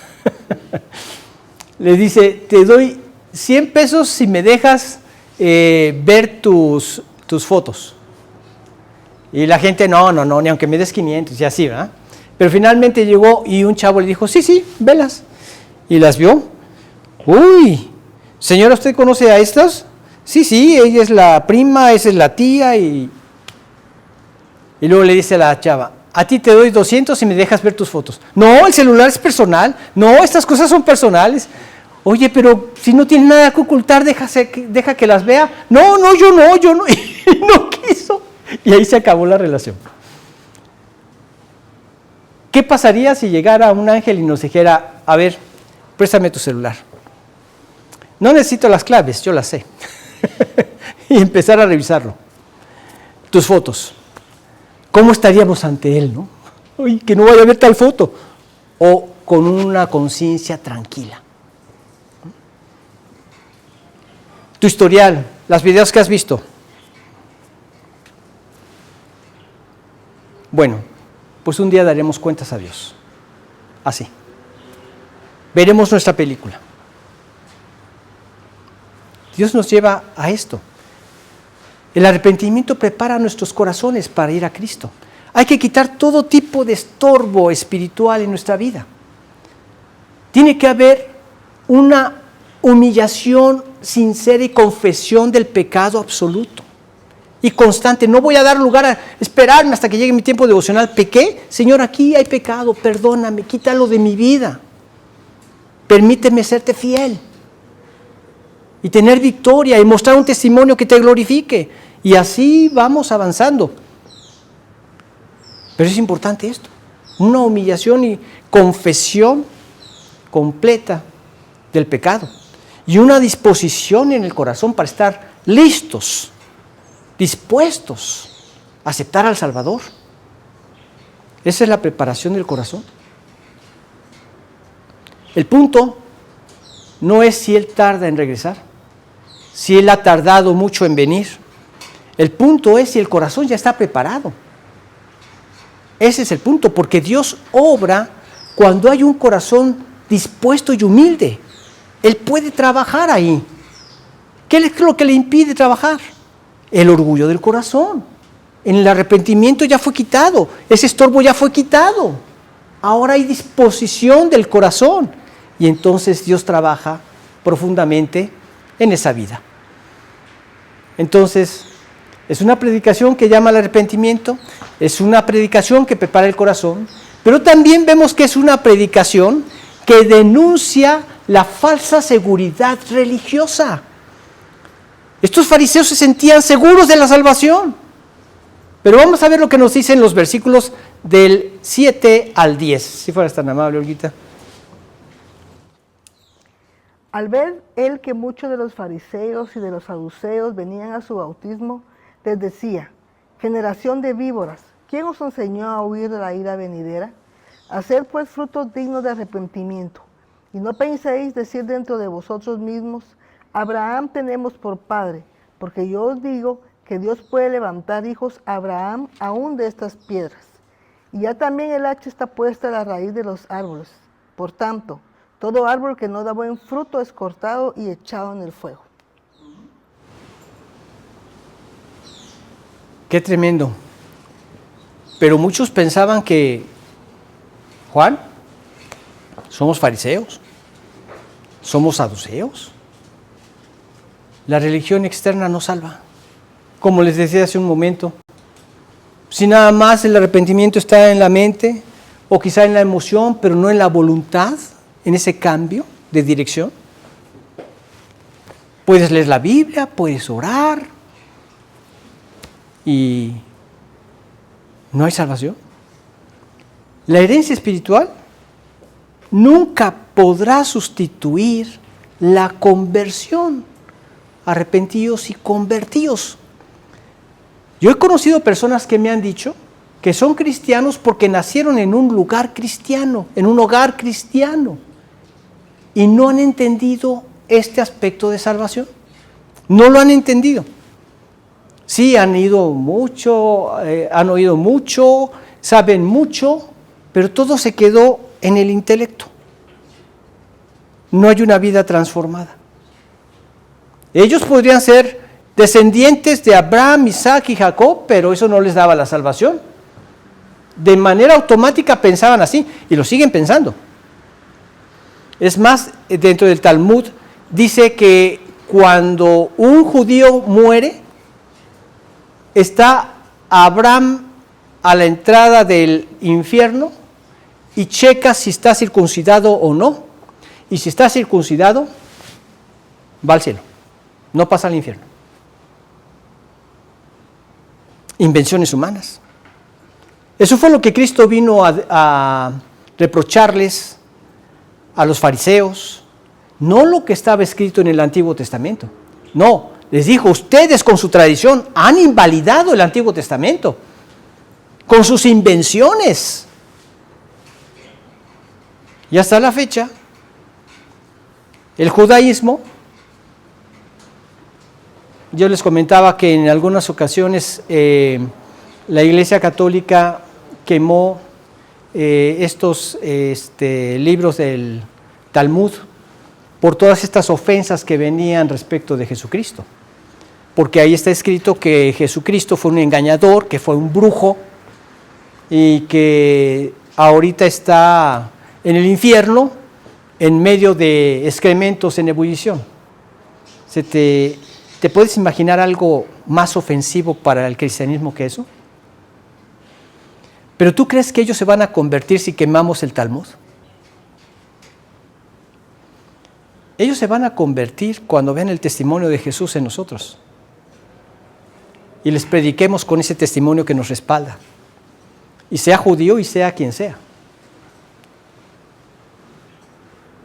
Le dice, te doy 100 pesos si me dejas ver tus fotos. Y la gente, no, ni aunque me des 500, y así, ¿verdad? Pero finalmente llegó y un chavo le dijo, sí, velas. Y las vio. Uy, señora, ¿usted conoce a estas? Sí, ella es la prima, esa es la tía. Y luego le dice a la chava, a ti te doy 200 si me dejas ver tus fotos. No, el celular es personal. No, estas cosas son personales. Oye, pero si no tiene nada que ocultar, deja que las vea. No, yo no. Y no quiso. Y ahí se acabó la relación. ¿Qué pasaría si llegara un ángel y nos dijera, a ver, préstame tu celular? No necesito las claves, yo las sé. Y empezar a revisarlo. Tus fotos. ¿Cómo estaríamos ante él, no? Oye, que no vaya a ver tal foto. O con una conciencia tranquila. Tu historial, las videos que has visto. Bueno, pues un día daremos cuentas a Dios. Así. Veremos nuestra película. Dios nos lleva a esto. El arrepentimiento prepara nuestros corazones para ir a Cristo. Hay que quitar todo tipo de estorbo espiritual en nuestra vida. Tiene que haber una humillación sincera y confesión del pecado absoluto y constante. No voy a dar lugar a esperarme hasta que llegue mi tiempo devocional. ¿Pequé? Señor, aquí hay pecado, perdóname, quítalo de mi vida. Permíteme serte fiel y tener victoria y mostrar un testimonio que te glorifique. Y así vamos avanzando. Pero es importante esto, una humillación y confesión completa del pecado y una disposición en el corazón para estar listos, dispuestos a aceptar al Salvador. Esa es la preparación del corazón. El punto no es si Él tarda en regresar, si Él ha tardado mucho en venir. El punto es si el corazón ya está preparado. Ese es el punto, porque Dios obra cuando hay un corazón dispuesto y humilde. Él puede trabajar ahí. ¿Qué es lo que le impide trabajar? El orgullo del corazón. En el arrepentimiento ya fue quitado, ese estorbo ya fue quitado. Ahora hay disposición del corazón y entonces Dios trabaja profundamente en esa vida. Entonces, es una predicación que llama al arrepentimiento, es una predicación que prepara el corazón, pero también vemos que es una predicación que denuncia la falsa seguridad religiosa. Estos fariseos se sentían seguros de la salvación, pero vamos a ver lo que nos dicen los versículos del 7 al 10. Si fueras tan amable, Olguita. Al ver él que muchos de los fariseos y de los saduceos venían a su bautismo, les decía: generación de víboras, ¿quién os enseñó a huir de la ira venidera? Haced pues frutos dignos de arrepentimiento, y no penséis decir dentro de vosotros mismos: Abraham tenemos por padre, porque yo os digo que Dios puede levantar hijos a Abraham aún de estas piedras. Y ya también el hacha está puesta a la raíz de los árboles. Por tanto, todo árbol que no da buen fruto es cortado y echado en el fuego. Qué tremendo. Pero muchos pensaban que, Juan, somos fariseos, somos saduceos. La religión externa no salva. Como les decía hace un momento, si nada más el arrepentimiento está en la mente o quizá en la emoción, pero no en la voluntad, en ese cambio de dirección. Puedes leer la Biblia, puedes orar y no hay salvación. La herencia espiritual nunca podrá sustituir la conversión. Arrepentidos y convertidos. Yo he conocido personas que me han dicho que son cristianos porque nacieron en un lugar cristiano, en un hogar cristiano, y no han entendido este aspecto de salvación. No lo han entendido. Sí, han ido mucho, han oído mucho, saben mucho, pero todo se quedó en el intelecto. No hay una vida transformada. Ellos podrían ser descendientes de Abraham, Isaac y Jacob, pero eso no les daba la salvación. De manera automática pensaban así y lo siguen pensando. Es más, dentro del Talmud dice que cuando un judío muere, está Abraham a la entrada del infierno y checa si está circuncidado o no. Y si está circuncidado, va al cielo, no pasa al infierno. Invenciones humanas. Eso fue lo que Cristo vino a reprocharles a los fariseos, no lo que estaba escrito en el Antiguo Testamento. No, les dijo: ustedes con su tradición han invalidado el Antiguo Testamento, con sus invenciones. Y hasta la fecha, el judaísmo, yo les comentaba que en algunas ocasiones la Iglesia Católica quemó estos libros del Talmud por todas estas ofensas que venían respecto de Jesucristo. Porque ahí está escrito que Jesucristo fue un engañador, que fue un brujo y que ahorita está en el infierno en medio de excrementos en ebullición. ¿Te puedes imaginar algo más ofensivo para el cristianismo que eso? ¿Pero tú crees que ellos se van a convertir si quemamos el Talmud? Ellos se van a convertir cuando vean el testimonio de Jesús en nosotros y les prediquemos con ese testimonio que nos respalda, y sea judío y sea quien sea.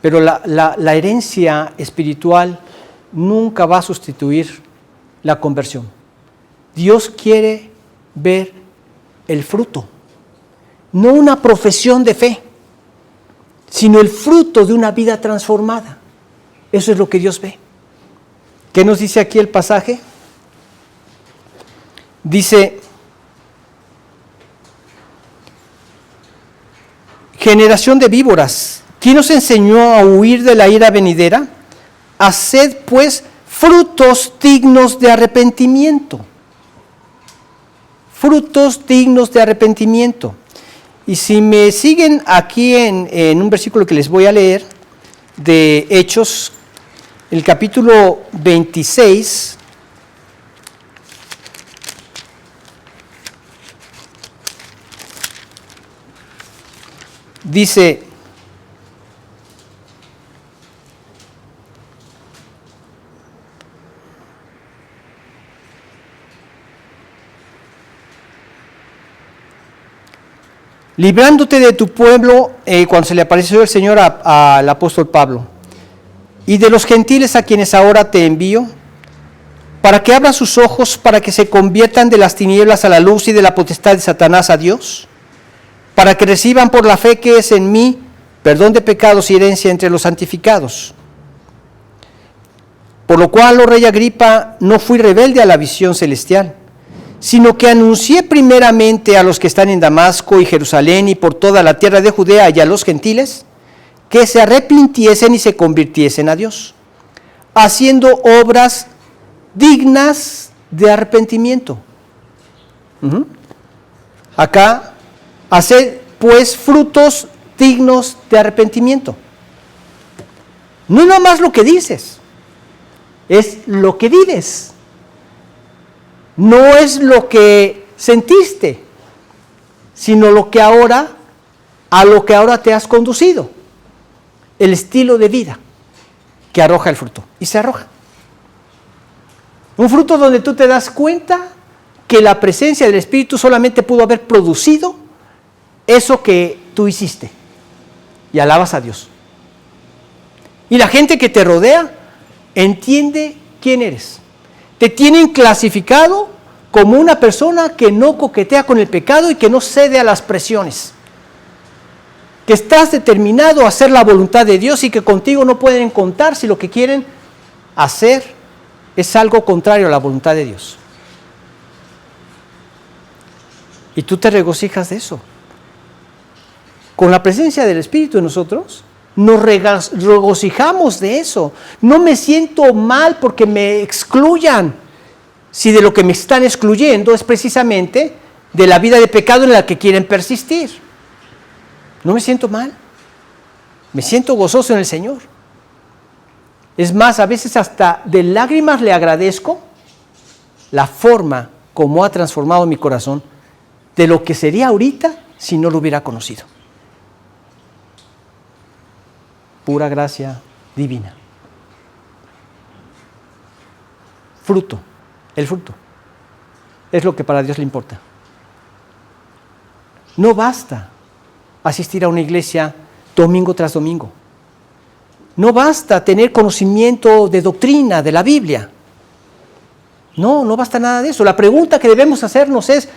Pero la herencia espiritual nunca va a sustituir la conversión. Dios quiere ver el fruto, no una profesión de fe, sino el fruto de una vida transformada. Eso es lo que Dios ve. ¿Qué nos dice aquí el pasaje? Dice: generación de víboras, ¿quién os enseñó a huir de la ira venidera? Haced pues frutos dignos de arrepentimiento. Frutos dignos de arrepentimiento. Y si me siguen aquí en un versículo que les voy a leer, de Hechos, el capítulo 26, dice: librándote de tu pueblo, cuando se le apareció el Señor al apóstol Pablo, y de los gentiles a quienes ahora te envío, para que abra sus ojos, para que se conviertan de las tinieblas a la luz y de la potestad de Satanás a Dios, para que reciban por la fe que es en mí perdón de pecados y herencia entre los santificados. Por lo cual, oh rey Agripa, no fui rebelde a la visión celestial, sino que anuncié primeramente a los que están en Damasco y Jerusalén y por toda la tierra de Judea y a los gentiles, que se arrepintiesen y se convirtiesen a Dios, haciendo obras dignas de arrepentimiento. Acá, hacer pues frutos dignos de arrepentimiento. No es nada más lo que dices, es lo que vives. No es lo que sentiste, sino a lo que ahora te has conducido. El estilo de vida que arroja el fruto. Y se arroja. Un fruto donde tú te das cuenta que la presencia del Espíritu solamente pudo haber producido eso que tú hiciste. Y alabas a Dios. Y la gente que te rodea entiende quién eres. Te tienen clasificado como una persona que no coquetea con el pecado y que no cede a las presiones. Que estás determinado a hacer la voluntad de Dios y que contigo no pueden contar si lo que quieren hacer es algo contrario a la voluntad de Dios. Y tú te regocijas de eso. Con la presencia del Espíritu en nosotros, nos regocijamos de eso. No me siento mal porque me excluyan, si de lo que me están excluyendo es precisamente de la vida de pecado en la que quieren persistir. No me siento mal, me siento gozoso en el Señor. Es más, a veces hasta de lágrimas le agradezco la forma como ha transformado mi corazón de lo que sería ahorita si no lo hubiera conocido. Pura gracia divina. Fruto, el fruto, es lo que para Dios le importa. No basta asistir a una iglesia domingo tras domingo. No basta tener conocimiento de doctrina, de la Biblia. No basta nada de eso. La pregunta que debemos hacernos es: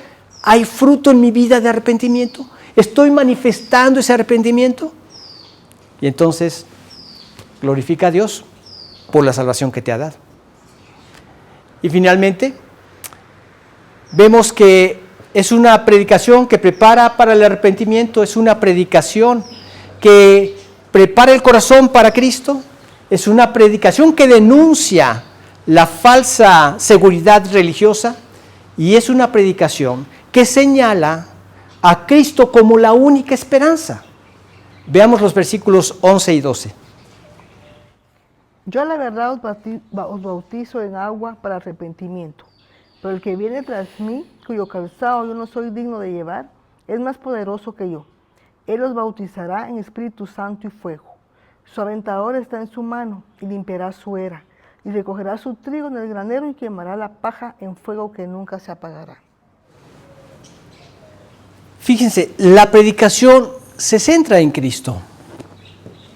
¿hay fruto en mi vida de arrepentimiento? ¿Estoy manifestando ese arrepentimiento? Y entonces, glorifica a Dios por la salvación que te ha dado. Y finalmente, vemos que es una predicación que prepara para el arrepentimiento, es una predicación que prepara el corazón para Cristo, es una predicación que denuncia la falsa seguridad religiosa y es una predicación que señala a Cristo como la única esperanza. Veamos los versículos 11 y 12. Yo a la verdad os bautizo en agua para arrepentimiento, pero el que viene tras mí, cuyo calzado yo no soy digno de llevar, es más poderoso que yo. Él os bautizará en Espíritu Santo y fuego. Su aventador está en su mano y limpiará su era, y recogerá su trigo en el granero y quemará la paja en fuego que nunca se apagará. Fíjense, la predicación se centra en Cristo,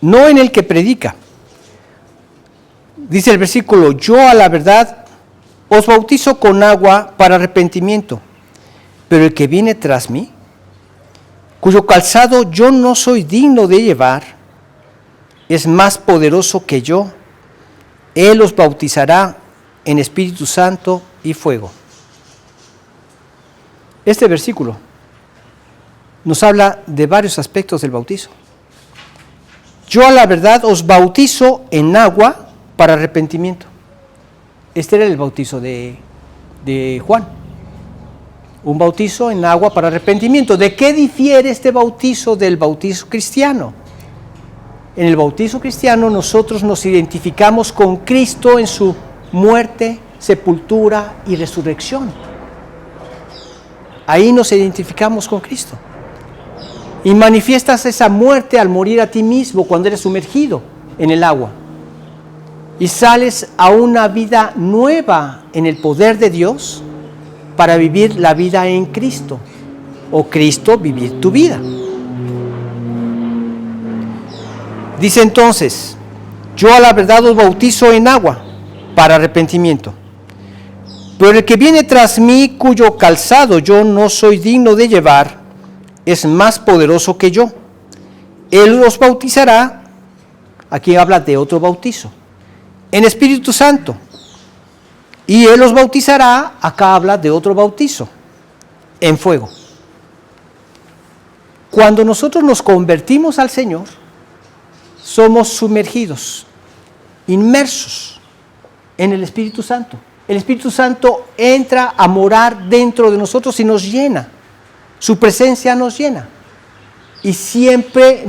no en el que predica. Dice el versículo, yo a la verdad os bautizo con agua para arrepentimiento, pero el que viene tras mí, cuyo calzado yo no soy digno de llevar, es más poderoso que yo. Él os bautizará en Espíritu Santo y fuego. Este versículo nos habla de varios aspectos del bautizo. Yo a la verdad os bautizo en agua para arrepentimiento. Este era el bautizo de Juan. Un bautizo en agua para arrepentimiento. ¿De qué difiere este bautizo del bautizo cristiano? En el bautizo cristiano nosotros nos identificamos con Cristo en su muerte, sepultura y resurrección. Ahí nos identificamos con Cristo. Y manifiestas esa muerte al morir a ti mismo cuando eres sumergido en el agua. Y sales a una vida nueva en el poder de Dios para vivir la vida en Cristo, o Cristo vivir tu vida. Dice entonces, yo a la verdad os bautizo en agua para arrepentimiento, pero el que viene tras mí, cuyo calzado yo no soy digno de llevar, es más poderoso que yo. Él los bautizará, aquí habla de otro bautizo, en Espíritu Santo. Y Él los bautizará, acá habla de otro bautizo, en fuego. Cuando nosotros nos convertimos al Señor, somos sumergidos, inmersos en el Espíritu Santo. El Espíritu Santo entra a morar dentro de nosotros y nos llena. Su presencia nos llena. Y siempre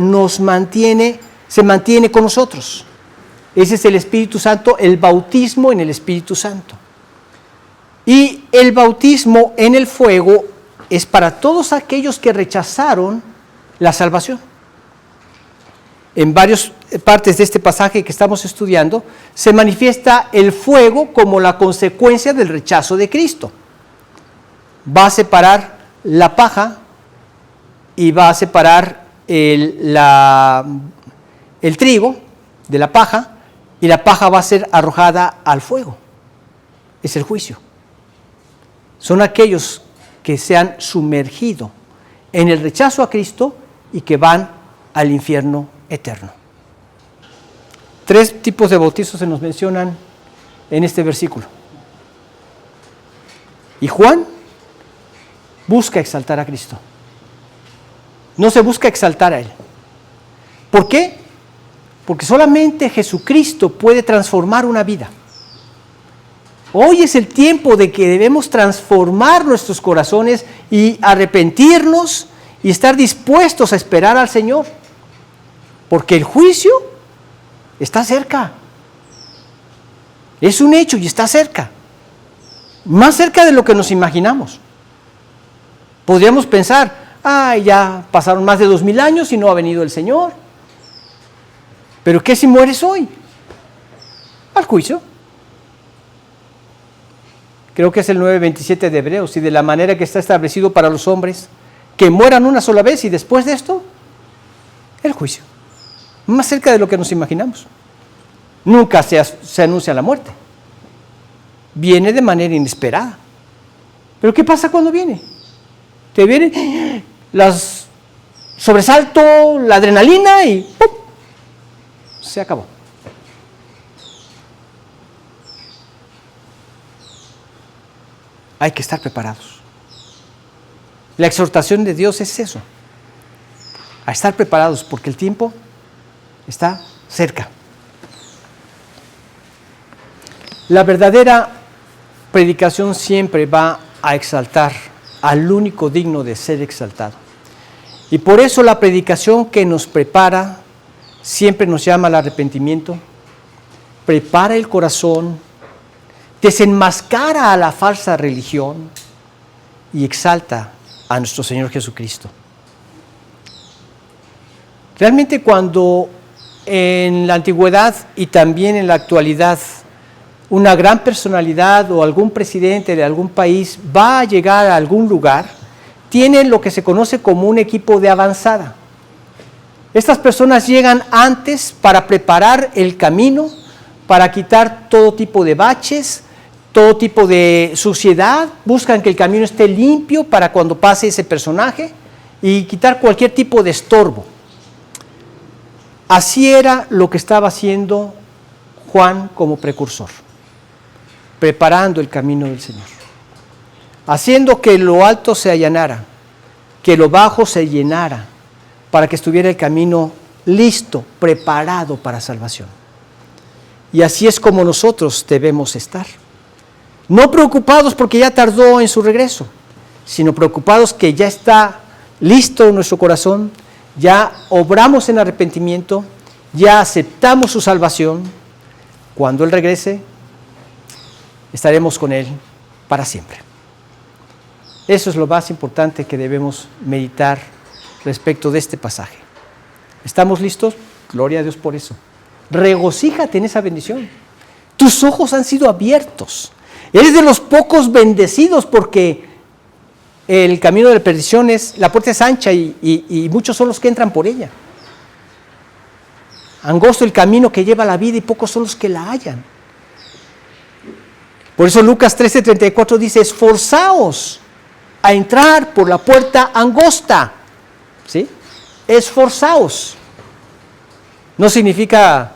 se mantiene con nosotros. Ese es el Espíritu Santo, el bautismo en el Espíritu Santo. Y el bautismo en el fuego es para todos aquellos que rechazaron la salvación. En varias partes de este pasaje que estamos estudiando, se manifiesta el fuego como la consecuencia del rechazo de Cristo. Va a separar la paja y va a separar el trigo de la paja, y la paja va a ser arrojada al fuego. Es el juicio. Son aquellos que se han sumergido en el rechazo a Cristo y que van al infierno eterno. 3 tipos de bautizos se nos mencionan en este versículo. Y Juan busca exaltar a Cristo. No se busca exaltar a Él. ¿Por qué? Porque solamente Jesucristo puede transformar una vida. Hoy es el tiempo de que debemos transformar nuestros corazones y arrepentirnos y estar dispuestos a esperar al Señor. Porque el juicio está cerca. Es un hecho y está cerca. Más cerca de lo que nos imaginamos. Podríamos pensar, ya pasaron más de 2000 años y no ha venido el Señor. ¿Pero qué si mueres hoy? Al juicio. Creo que es el 9:27 de Hebreos, y de la manera que está establecido para los hombres, que mueran una sola vez y después de esto, el juicio. Más cerca de lo que nos imaginamos. Nunca se anuncia la muerte. Viene de manera inesperada. ¿Pero qué pasa cuando viene? Te viene los sobresalto, la adrenalina y ¡pum! Se acabó. Hay que estar preparados. La exhortación de Dios es eso, a estar preparados porque el tiempo está cerca. La verdadera predicación siempre va a exaltar al único digno de ser exaltado. Y por eso la predicación que nos prepara siempre nos llama al arrepentimiento, prepara el corazón, desenmascara a la falsa religión y exalta a nuestro Señor Jesucristo. Realmente cuando en la antigüedad y también en la actualidad una gran personalidad o algún presidente de algún país va a llegar a algún lugar, tiene lo que se conoce como un equipo de avanzada. Estas personas llegan antes para preparar el camino, para quitar todo tipo de baches, todo tipo de suciedad, buscan que el camino esté limpio para cuando pase ese personaje y quitar cualquier tipo de estorbo. Así era lo que estaba haciendo Juan como precursor, preparando el camino del Señor, haciendo que lo alto se allanara, que lo bajo se llenara, para que estuviera el camino listo, preparado para salvación. Y así es como nosotros debemos estar. No preocupados porque ya tardó en su regreso, sino preocupados que ya está listo nuestro corazón, ya obramos en arrepentimiento, ya aceptamos su salvación. Cuando Él regrese, estaremos con Él para siempre. Eso es lo más importante que debemos meditar respecto de este pasaje. ¿Estamos listos? Gloria a Dios por eso. Regocíjate en esa bendición. Tus ojos han sido abiertos. Eres de los pocos bendecidos porque el camino de la perdición la puerta es ancha y muchos son los que entran por ella. Angosto el camino que lleva a la vida y pocos son los que la hallan. Por eso Lucas 13:34 dice, esforzaos a entrar por la puerta angosta. ¿Sí? Esforzaos. No significa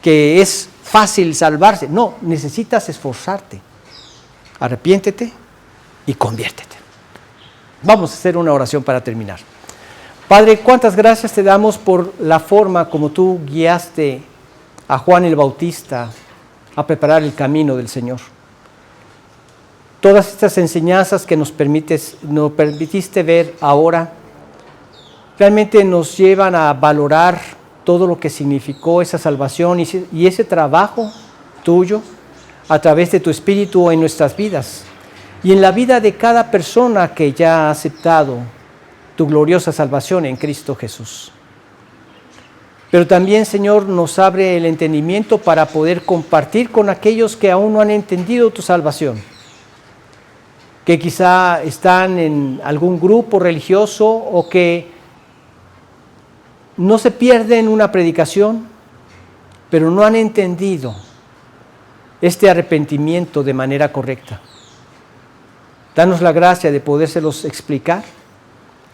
que es fácil salvarse. No, necesitas esforzarte. Arrepiéntete y conviértete. Vamos a hacer una oración para terminar. Padre, cuántas gracias te damos por la forma como tú guiaste a Juan el Bautista a preparar el camino del Señor. Todas estas enseñanzas que nos permitiste ver ahora, realmente nos llevan a valorar todo lo que significó esa salvación y ese trabajo tuyo a través de tu Espíritu en nuestras vidas y en la vida de cada persona que ya ha aceptado tu gloriosa salvación en Cristo Jesús. Pero también, Señor, nos abre el entendimiento para poder compartir con aquellos que aún no han entendido tu salvación, que quizá están en algún grupo religioso o que no se pierden una predicación, pero no han entendido este arrepentimiento de manera correcta. Danos la gracia de podérselos explicar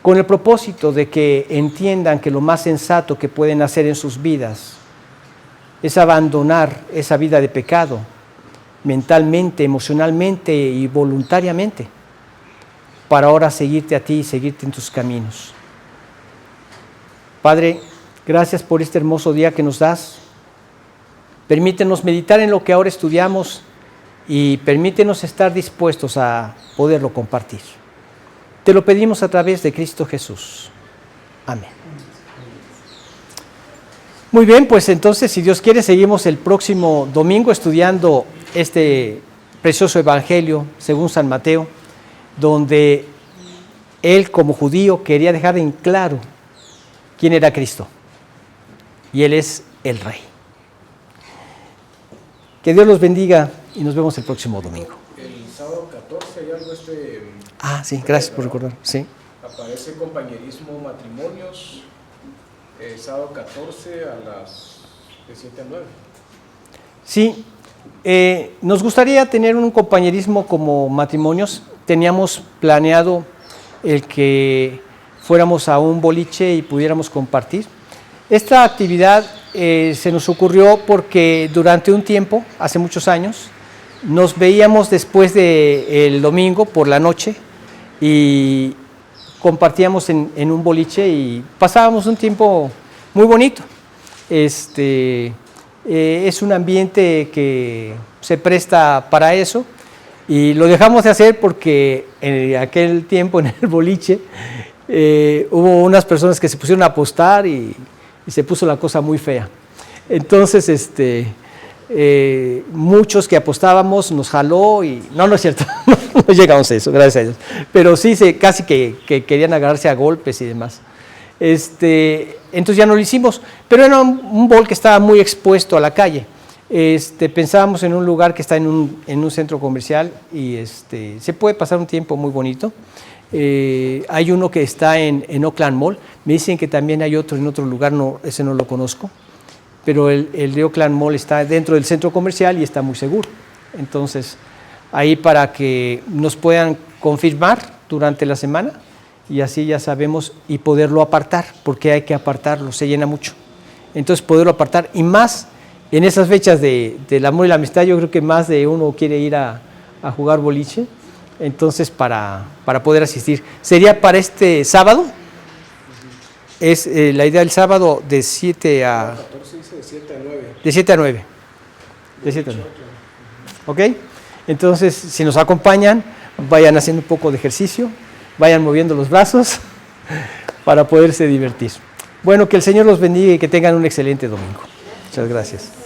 con el propósito de que entiendan que lo más sensato que pueden hacer en sus vidas es abandonar esa vida de pecado mentalmente, emocionalmente y voluntariamente para ahora seguirte a ti y seguirte en tus caminos. Padre, gracias por este hermoso día que nos das. Permítenos meditar en lo que ahora estudiamos y permítenos estar dispuestos a poderlo compartir. Te lo pedimos a través de Cristo Jesús. Amén. Muy bien, pues entonces, si Dios quiere, seguimos el próximo domingo estudiando este precioso evangelio según San Mateo, donde él como judío quería dejar en claro quién era Cristo. Y Él es el Rey. Que Dios los bendiga y nos vemos el próximo domingo. El sábado 14 hay algo Sí, gracias por recordar. Sí. Aparece compañerismo matrimonios, sábado 14 a las de 7 a 9. Sí, nos gustaría tener un compañerismo como matrimonios. Teníamos planeado el que fuéramos a un boliche y pudiéramos compartir. Esta actividad se nos ocurrió porque durante un tiempo, hace muchos años, nos veíamos después del domingo por la noche y compartíamos en un boliche y pasábamos un tiempo muy bonito. Es un ambiente que se presta para eso. Y lo dejamos de hacer porque en aquel tiempo, en el boliche, hubo unas personas que se pusieron a apostar y se puso la cosa muy fea. Entonces, muchos que apostábamos nos jaló y... No es cierto, no llegamos a eso, gracias a Dios. Pero sí, casi que querían agarrarse a golpes y demás. Entonces ya no lo hicimos, pero era un bowl que estaba muy expuesto a la calle. Pensábamos en un lugar que está en un centro comercial y se puede pasar un tiempo muy bonito. Hay uno que está en Oakland Mall, me dicen que también hay otro en otro lugar, ese no lo conozco, pero el de Oakland Mall está dentro del centro comercial y está muy seguro. Entonces, ahí para que nos puedan confirmar durante la semana y así ya sabemos y poderlo apartar, porque hay que apartarlo, se llena mucho. Entonces, poderlo apartar y más en esas fechas del amor y la amistad, yo creo que más de uno quiere ir a jugar boliche, entonces para poder asistir. ¿Sería para este sábado? Es la idea del sábado de 7 a... 14 dice de 7 a 9. De 7 a 9. De 7 a 9. ¿Ok? Entonces, si nos acompañan, vayan haciendo un poco de ejercicio, vayan moviendo los brazos para poderse divertir. Bueno, que el Señor los bendiga y que tengan un excelente domingo. Muchas gracias.